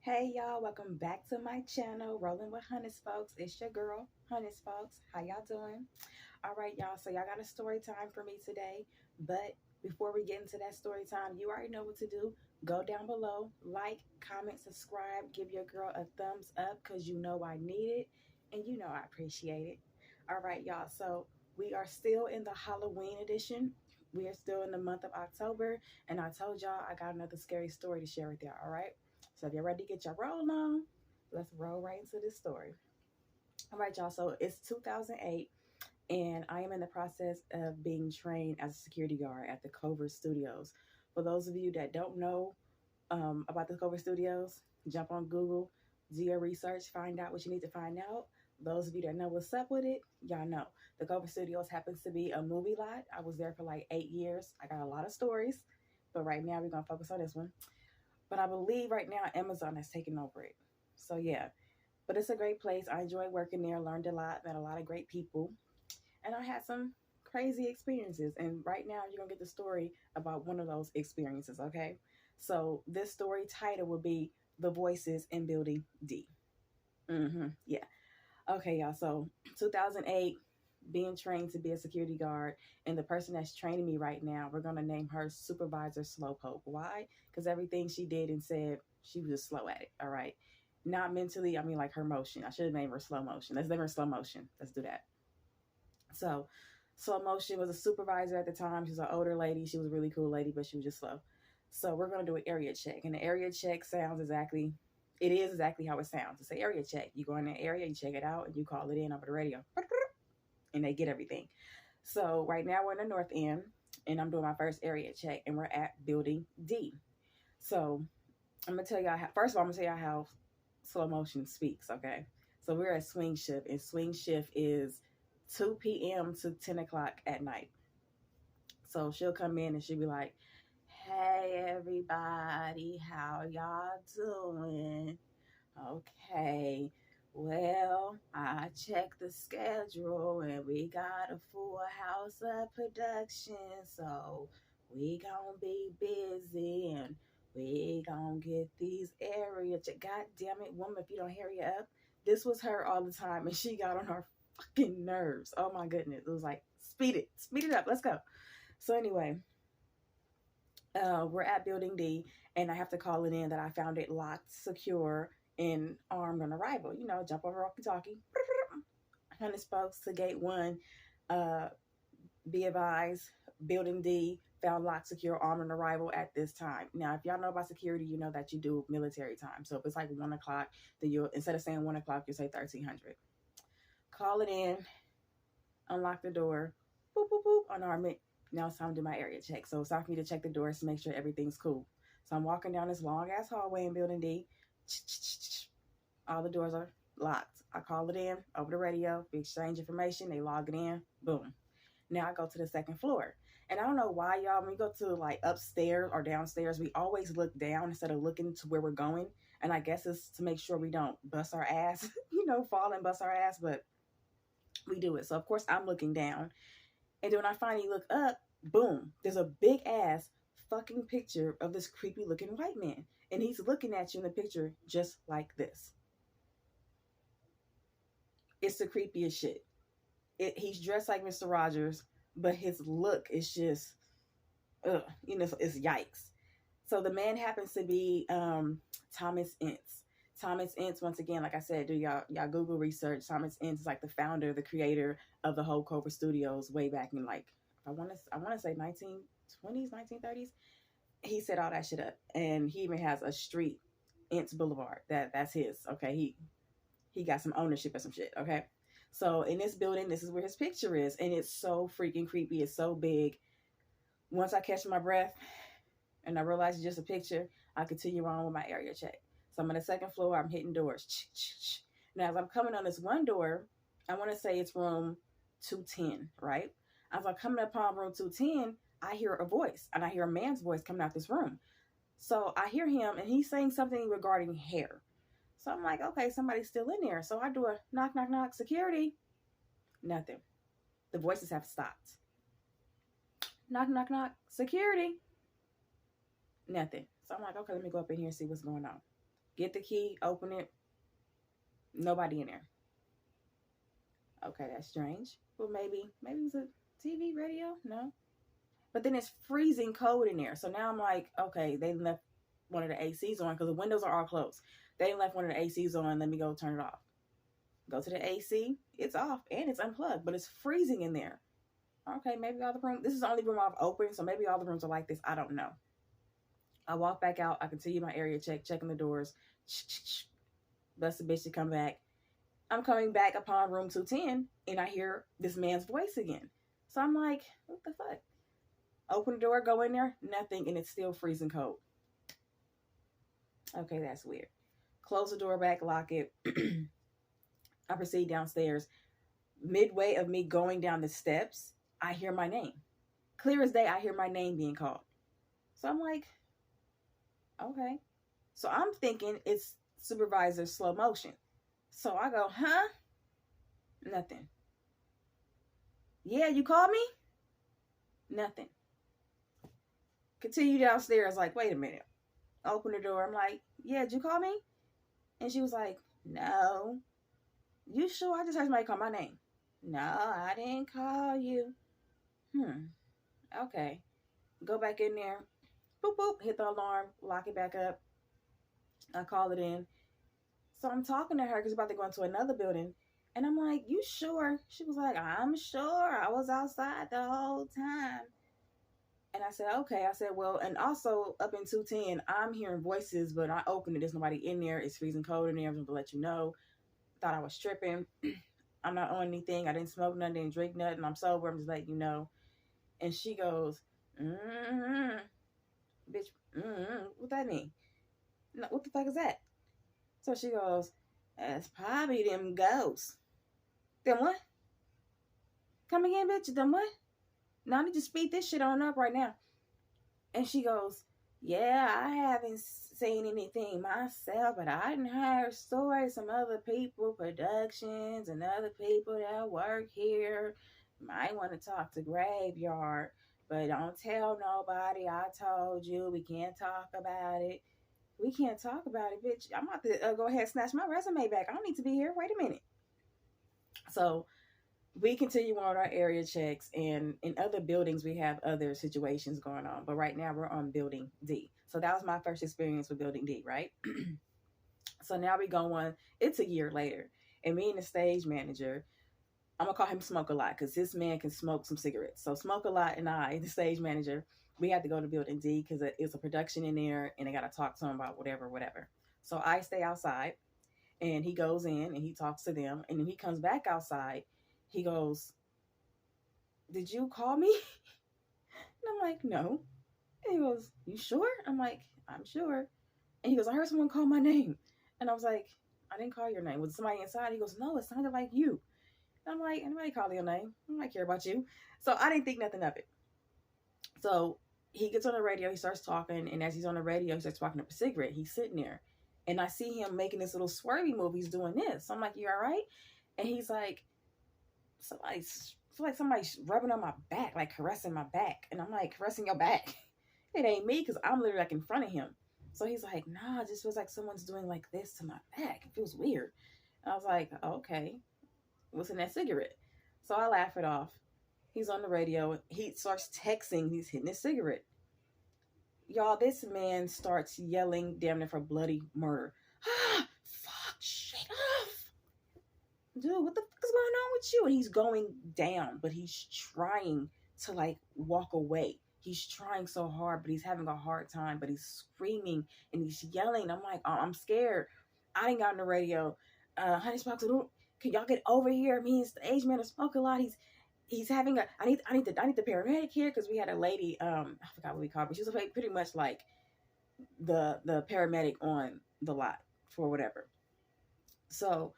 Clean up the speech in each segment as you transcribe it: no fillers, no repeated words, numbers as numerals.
Hey y'all, welcome back to my channel, Rolling with Honey's Folks. It's your girl, Honey's Folks. How y'all doing? All right, y'all. So y'all got a story time for me today. But before we get into that story time, you already know what to do. Go down below, like, comment, subscribe, give your girl a thumbs up because you know I need it and you know I appreciate it. All right, y'all. So we are still in the Halloween edition. We are still in the month of October, and I told y'all I got another scary story to share with y'all. All right. So if you're ready to get your roll on, let's roll right into this story. All right, y'all. So it's 2008, and I am in the process of being trained as a security guard at the Cover Studios. For those of you that don't know about the Cover Studios, jump on Google, do your research, find out what you need to find out. Those of you that know what's up with it, y'all know. The Cover Studios happens to be a movie lot. I was there for like 8 years. I got a lot of stories, but right now we're going to focus on this one. But I believe right now Amazon has taken over it. So yeah, but it's a great place. I enjoyed working there, learned a lot, met a lot of great people, and I had some crazy experiences. And right now you're going to get the story about one of those experiences, okay? So this story title will be The Voices in Building D. Yeah. Okay, y'all. So 2008, being trained to be a security guard, and the person that's training me right now, we're gonna name her Supervisor Slowpoke. Why? Because everything she did and said, she was just slow at it. All right, not mentally. I mean, like her motion. I should have named her Slow Motion. Let's name her Slow Motion. Let's do that. So, Slow Motion was a supervisor at the time. She was an older lady. She was a really cool lady, but she was just slow. So we're gonna do an area check, and the area check sounds exactly. It is exactly how it sounds. It's an area check. You go in the area, you check it out, and you call it in over the radio, and they get everything. So right now we're in the north end, and I'm doing my first area check, and we're at Building D. So I'm gonna tell y'all how. First of all, I'm gonna tell y'all how Slow Motion speaks. Okay, so we're at swing shift, and swing shift is 2 p.m. to 10 o'clock at night. So she'll come in and she'll be like, "Hey everybody, how y'all doing? Okay, well, I checked the schedule and we got a full house of production, so we gonna be busy and we gonna get these areas. God damn it, woman, if you don't hurry up." This was her all the time, and she got on her fucking nerves. Oh my goodness. It was like, speed it up, let's go. So anyway, we're at Building D, and I have to call it in that I found it locked, secure, and armed on arrival. You know, jump over walkie talkie. 100 spokes to gate one. Uh, be advised, Building D found locked, secure, armed on arrival at this time. Now, if y'all know about security, you know that you do military time. So if it's like 1 o'clock, then you'll, instead of saying 1 o'clock, you say 1300. Call it in, unlock the door, boop, boop, boop, unarm it. Now it's time to do my area check. So it's time for me to check the doors to make sure everything's cool. So I'm walking down this long ass hallway in Building D. All the doors are locked. I call it in over the radio. We exchange information. They log it in. Boom. Now I go to the second floor. And I don't know why, y'all, when we go to like upstairs or downstairs, we always look down instead of looking to where we're going. And I guess it's to make sure we don't bust our ass, fall and bust our ass. But we do it. So, of course, I'm looking down. And then when I finally look up, boom, there's a big ass fucking picture of this creepy looking white man. And he's looking at you in the picture just like this. It's the creepiest shit. He's dressed like Mr. Rogers, but his look is just, it's yikes. So the man happens to be Thomas Ince. Thomas Ince, once again, like I said, do y'all Google research. Thomas Ince is like the founder, the creator of the whole Cover Studios way back in like I want to say 1920s, 1930s. He set all that shit up, and he even has a street, Ince Boulevard. That's his. Okay, he got some ownership of some shit. Okay, so in this building, this is where his picture is, and it's so freaking creepy. It's so big. Once I catch my breath and I realize it's just a picture, I continue on with my area check. So I'm on the second floor. I'm hitting doors. Now, as I'm coming on this one door, I want to say it's room 210, right? As I'm coming upon room 210, I hear a voice, and I hear a man's voice coming out this room. So I hear him, and he's saying something regarding hair. So I'm like, okay, somebody's still in there. So I do a knock, knock, knock, security. Nothing. The voices have stopped. Knock, knock, knock, security. Nothing. So I'm like, okay, let me go up in here and see what's going on. Get the key, open it. Nobody in there. Okay, that's strange. Well, maybe it's a TV, radio. No. But then it's freezing cold in there. So now I'm like, okay, they left one of the ACs on because the windows are all closed. They left one of the ACs on. Let me go turn it off. Go to the AC. It's off and it's unplugged, but it's freezing in there. Okay, maybe all the rooms. This is the only room I've opened, so maybe all the rooms are like this. I don't know. I walk back out. I continue my area check, checking the doors. Bust the bitch to come back. I'm coming back upon room 210, and I hear this man's voice again. So I'm like, what the fuck? Open the door, go in there, nothing, and it's still freezing cold. Okay, that's weird. Close the door back, lock it. I proceed downstairs. Midway of me going down the steps, I hear my name. Clear as day, I hear my name being called. So I'm like, okay. So I'm thinking it's supervisor slow motion. So I go, huh? Nothing. Yeah, you called me? Nothing. Continue downstairs, like, wait a minute. Open the door. I'm like, yeah, did you call me? And she was like, no. You sure? I just heard somebody call my name. No, I didn't call you. Okay. Go back in there. Boop, boop. Hit the alarm. Lock it back up. I call it in. So I'm talking to her because we're about to go into another building. And I'm like, you sure? She was like, I'm sure. I was outside the whole time. And I said, okay. I said, well, and also up in 210, I'm hearing voices, but I opened it. There's nobody in there. It's freezing cold in there. I'm just to let you know. Thought I was tripping. I'm not on anything. I didn't smoke nothing, didn't drink nothing. I'm sober. I'm just letting you know. And she goes, bitch, what that mean? No, what the fuck is that? So she goes, that's probably them ghosts. Then what? Come again, bitch. Then what? No, I need to speed this shit on up right now. And she goes, yeah, I haven't seen anything myself, but I didn't hear stories from other people, productions, and other people that work here. Might want to talk to Graveyard, but don't tell nobody. I told you we can't talk about it. We can't talk about it, bitch. I'm about to go ahead and snatch my resume back. I don't need to be here. Wait a minute. So we continue on our area checks, and in other buildings, we have other situations going on. But right now, we're on Building D. So that was my first experience with Building D, right? So now we go on. It's a year later. And me and the stage manager, I'm going to call him Smoke a Lot because this man can smoke some cigarettes. So Smoke a Lot and I, the stage manager, we had to go to Building D because it's a production in there, and I got to talk to him about whatever. So I stay outside, and he goes in, and he talks to them. And then he comes back outside. He goes, did you call me? And I'm like, no. And he goes, you sure? I'm like, I'm sure. And he goes, I heard someone call my name. And I was like, I didn't call your name. Was somebody inside? He goes, no, it sounded like you. And I'm like, anybody call your name? I don't care about you. So I didn't think nothing of it. So he gets on the radio. He starts talking. And as he's on the radio, he starts talking up a cigarette. He's sitting there. And I see him making this little swervy move. He's doing this. So I'm like, you all right? And he's like, somebody's rubbing on my back, like caressing my back. And I'm like, caressing your back? It ain't me, because I'm literally like in front of him. So he's like, nah, it just feels like someone's doing like this to my back. It feels weird. And I was like, okay, what's in that cigarette? So I laugh it off. He's on the radio. He starts texting. He's hitting his cigarette. Y'all, this man starts yelling damn near for bloody murder. Ah, fuck, shit off. Dude, what the fuck is going on with you? And he's going down, but he's trying to like walk away. He's trying so hard, but he's having a hard time, but he's screaming and he's yelling. I'm like, oh, I'm scared. I didn't got on the radio. Honey Sparks, can y'all get over here? Me and stage man Smoke a Lot. He's having a, I need the paramedic here, because we had a lady, I forgot what we called her, but she was like pretty much like the paramedic on the lot for whatever. So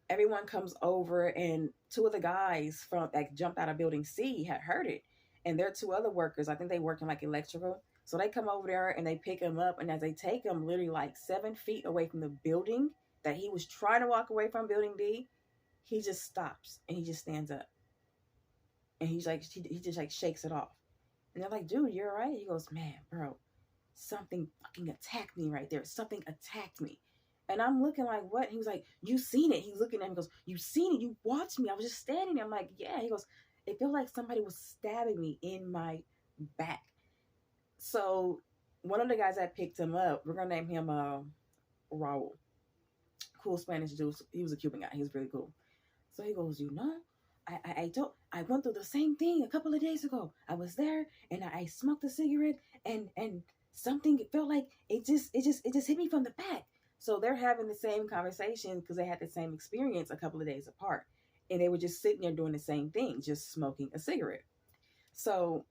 everyone comes over, and two of the guys from that jumped out of building C had heard it. And there are two other workers. I think they work in like electrical. So they come over there and they pick him up. And as they take him literally like 7 feet away from the building that he was trying to walk away from, Building D, he just stops and he just stands up. And he's like, he just like shakes it off. And they're like, dude, you're all right? He goes, man, bro, something fucking attacked me right there. Something attacked me. And I'm looking like, what? He was like, you seen it. He's looking at me, he goes, you seen it. You watched me. I was just standing there. I'm like, yeah. He goes, it felt like somebody was stabbing me in my back. So one of the guys that picked him up, we're going to name him Raul. Cool Spanish dude. He was a Cuban guy. He was really cool. So he goes, I went through the same thing a couple of days ago. I was there and I smoked a cigarette and something felt like it just hit me from the back. So they're having the same conversation because they had the same experience a couple of days apart. And they were just sitting there doing the same thing, just smoking a cigarette. So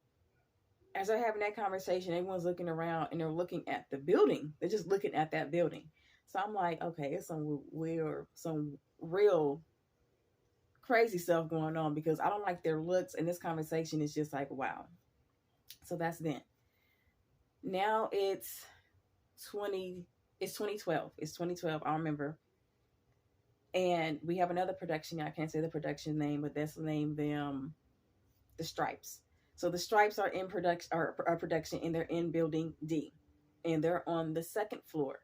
as they're having that conversation, everyone's looking around and they're looking at the building. They're just looking at that building. So I'm like, okay, it's some real crazy stuff going on because I don't like their looks. And this conversation is just like, wow. So that's then. Now it's 2012. It's 2012. I remember. And we have another production. I can't say the production name, but that's the name them the Stripes. So the Stripes are in production and they're in building D. And they're on the second floor.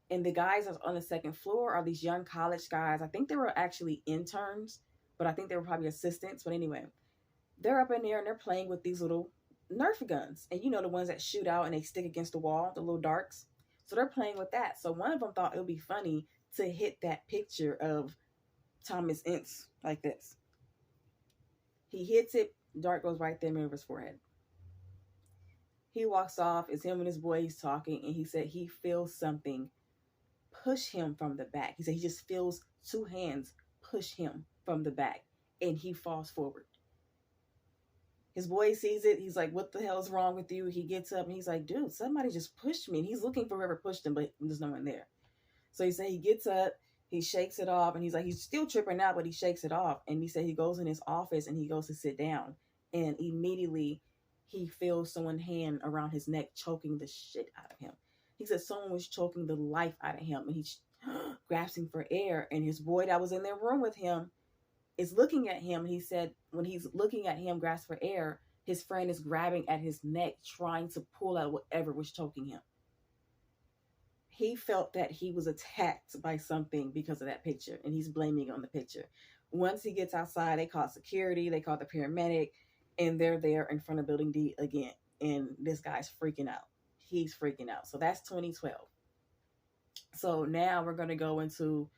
And the guys that's on the second floor are these young college guys. I think they were actually interns, but I think they were probably assistants. But anyway, they're up in there and they're playing with these little Nerf guns. And you know, the ones that shoot out and they stick against the wall, the little darks. So they're playing with that. So one of them thought it would be funny to hit that picture of Thomas Ince like this. He hits it, dart goes right there in his forehead. He walks off. It's him and his boy. He's talking, and he said he feels something push him from the back. He said he just feels two hands push him from the back, and he falls forward. His boy sees it. He's like, what the hell is wrong with you? He gets up, and he's like, dude, somebody just pushed me. And he's looking for whoever pushed him, but there's no one there. So he said he gets up, he shakes it off, and he's like, he's still tripping out, but he shakes it off. And he said he goes in his office, and he goes to sit down, and immediately he feels someone's hand around his neck choking the shit out of him. He said someone was choking the life out of him, and he's grasping for air. And his boy that was in their room with him is looking at him. He said when he's looking at him grasp for air, his friend is grabbing at his neck, trying to pull out whatever was choking him. He felt that he was attacked by something because of that picture, and he's blaming on the picture. Once he gets outside, they call security, they call the paramedic, and they're there in front of Building D again. And this guy's freaking out. He's freaking out. So that's 2012. So now we're going to go into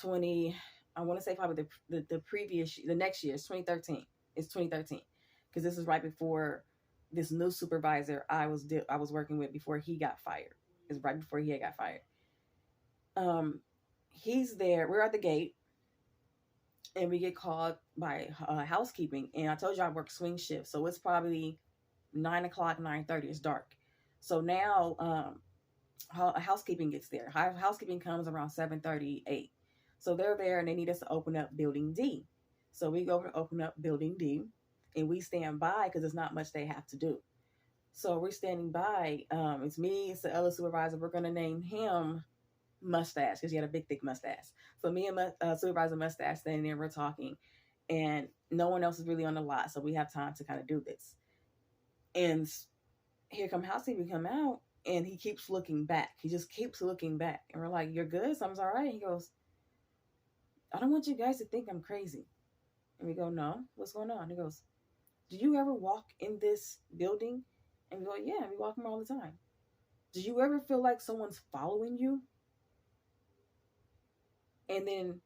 I want to say probably the next year is 2013. It's 2013 because this is right before this new supervisor I was working with before he got fired. It's right before he got fired. He's there. We're at the gate, and we get called by housekeeping. And I told you I work swing shift, so it's probably 9 o'clock, 9:30. It's dark. So now housekeeping gets there. Housekeeping comes around 7:30, 8. So they're there, and they need us to open up Building D. So we go to open up Building D, and we stand by because there's not much they have to do. So we're standing by. It's me, it's the other supervisor. We're going to name him Mustache because he had a big, thick mustache. So me and Supervisor Mustache standing there, we're talking. And no one else is really on the lot. So we have time to kind of do this. And here come housekeeping come out, and he keeps looking back. He just keeps looking back. And we're like, you're good? Something's all right? He goes, I don't want you guys to think I'm crazy. And we go, no, what's going on? He goes, do you ever walk in this building? And we go, yeah, we walk them all the time. Do you ever feel like someone's following you? And then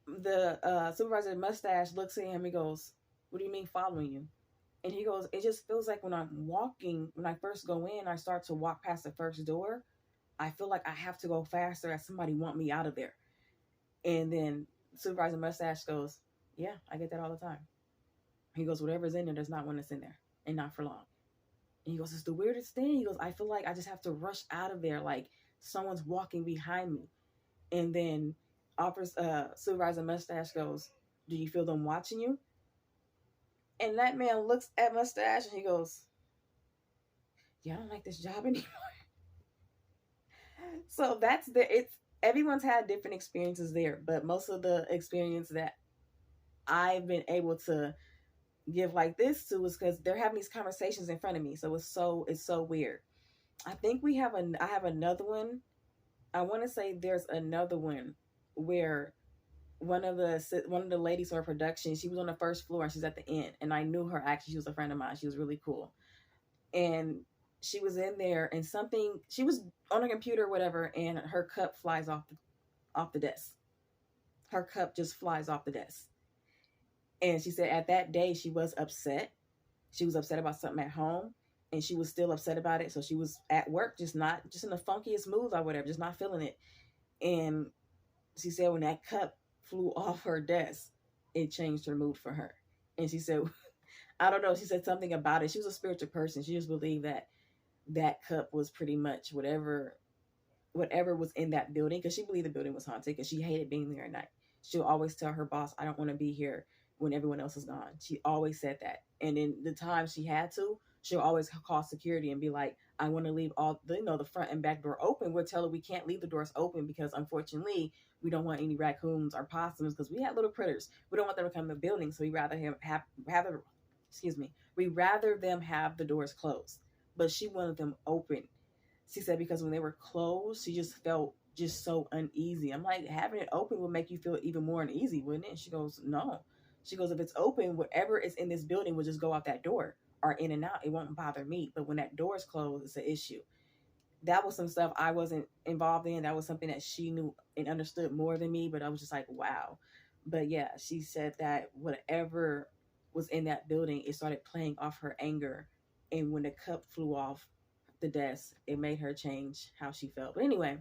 the supervisor Mustache looks at him and goes, what do you mean following you? And he goes, it just feels like when I'm walking, when I first go in, I start to walk past the first door. I feel like I have to go faster as somebody want me out of there. And then Supervisor Mustache goes, yeah, I get that all the time. He goes, whatever's in there, there's not one that's in there, and not for long. And he goes, it's the weirdest thing. He goes, I feel like I just have to rush out of there like someone's walking behind me. And then Supervisor Mustache goes, do you feel them watching you? And that man looks at Mustache and he goes, yeah, I don't like this job anymore. So everyone's had different experiences there, but most of the experience that I've been able to give like this to is because they're having these conversations in front of me. So it's so weird. I think I have another one I want to say there's another one where one of the ladies for production, she was on the first floor and she's at the end, and I knew her. Actually, she was a friend of mine. She was really cool, and she was in there, and something, she was on a computer or whatever, and her cup flies off the desk. Her cup just flies off the desk. And she said at that day she was upset. She was upset about something at home, and she was still upset about it. So she was at work, just in the funkiest mood or whatever, just not feeling it. And she said when that cup flew off her desk, it changed her mood for her. And she said, I don't know, she said something about it. She was a spiritual person. She just believed that that cup was pretty much whatever was in that building, because she believed the building was haunted, because she hated being there at night. She'll always tell her boss, I don't want to be here when everyone else is gone. She always said that. And in the time she had to, she'll always call security and be like, I want to leave all the, the front and back door open. We'll tell her we can't leave the doors open because unfortunately we don't want any raccoons or possums, because we have little critters. We don't want them to come in the building. So we rather have excuse me, we rather them have the doors closed. But she wanted them open. She said because when they were closed, she just felt just so uneasy. I'm like, having it open would make you feel even more uneasy, wouldn't it? And she goes, no. She goes, if it's open, whatever is in this building will just go out that door or in and out. It won't bother me. But when that door is closed, it's an issue. That was some stuff I wasn't involved in. That was something that she knew and understood more than me. But I was just like, wow. But yeah, she said that whatever was in that building, it started playing off her anger. And when the cup flew off the desk, it made her change how she felt. But anyway,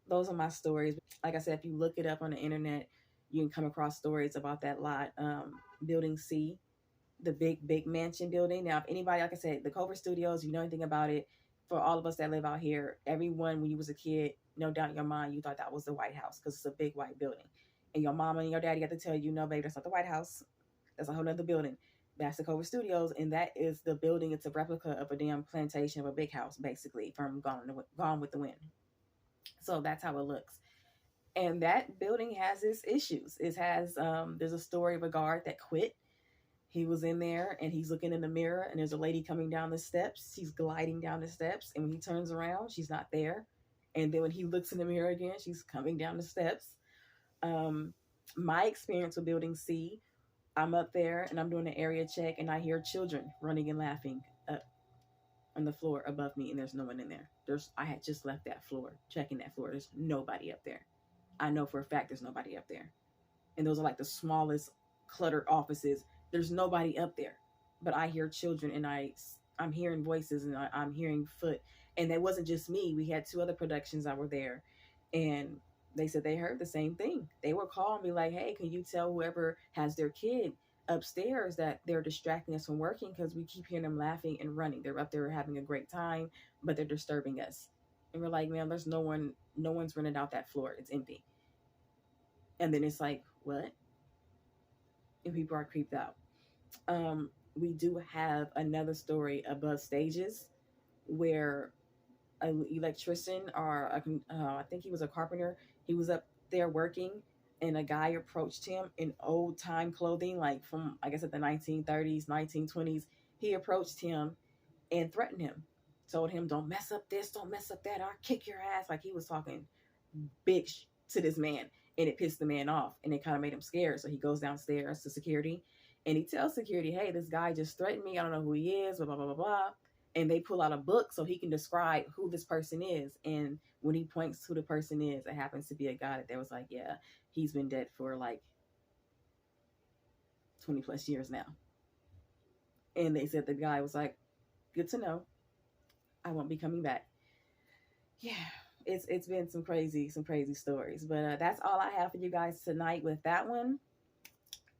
those are my stories. Like I said, if you look it up on the internet, you can come across stories about that lot. Building C, the big mansion building. Now, if anybody, like I said, the Culver Studios, you know anything about it, for all of us that live out here, everyone, when you was a kid, no doubt in your mind, you thought that was the White House because it's a big white building. And your mama and your daddy got to tell you, no, baby, that's not the White House. That's a whole other building. That's the Culver Studios, and that is the building. It's a replica of a damn plantation of a big house, basically, from Gone with the Wind. So that's how it looks. And that building has its issues. It has there's a story of a guard that quit. He was in there and he's looking in the mirror, and there's a lady coming down the steps. She's gliding down the steps, and when he turns around, she's not there. And then when he looks in the mirror again, she's coming down the steps. Um, my experience with Building C, I'm up there and I'm doing an area check, and I hear children running and laughing up on the floor above me, and there's no one in there. I had just left that floor, checking that floor. There's nobody up there. I know for a fact there's nobody up there. And those are like the smallest cluttered offices. There's nobody up there. But I hear children, and I'm hearing voices, and I'm hearing foot. And that wasn't just me. We had two other productions that were there, and they said they heard the same thing. They would call and be like, hey, can you tell whoever has their kid upstairs that they're distracting us from working, because we keep hearing them laughing and running. They're up there having a great time, but they're disturbing us. And we're like, man, there's no one's rented out that floor. It's empty. And then it's like, what? And people are creeped out. We do have another story above stages where an electrician, or I think he was a carpenter, he was up there working, and a guy approached him in old time clothing, like from, I guess, at the 1930s, 1920s. He approached him and threatened him, told him, don't mess up this, don't mess up that, I'll kick your ass. Like, he was talking big to this man, and it pissed the man off, and it kind of made him scared. So he goes downstairs to security, and he tells security, hey, this guy just threatened me, I don't know who he is, blah blah blah blah blah. And they pull out a book so he can describe who this person is. And when he points who the person is, it happens to be a guy that they was like, yeah, he's been dead for like 20 plus years now. And they said the guy was like, good to know, I won't be coming back. Yeah, it's been some crazy stories. But that's all I have for you guys tonight with that one.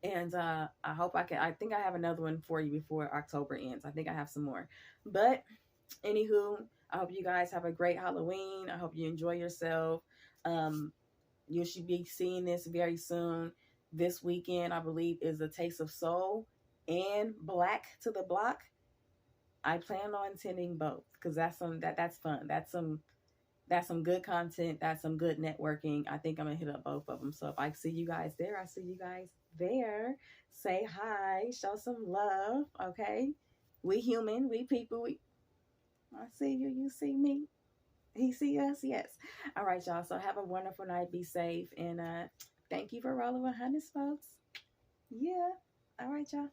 And I hope I think I have another one for you before October ends. I think I have some more. But anywho, I hope you guys have a great Halloween. I hope you enjoy yourself. You should be seeing this very soon. This weekend, I believe, is A Taste of Soul and Black to the Block. I plan on attending both, because that's fun. That's some good content. That's some good networking. I think I'm going to hit up both of them. So if I see you guys there, I see you guys there. Say hi. Show some love. Okay? We human. We people. I see you. You see me. He see us? Yes. All right, y'all. So have a wonderful night. Be safe. And thank you for rolling with Hunters, folks. Yeah. All right, y'all.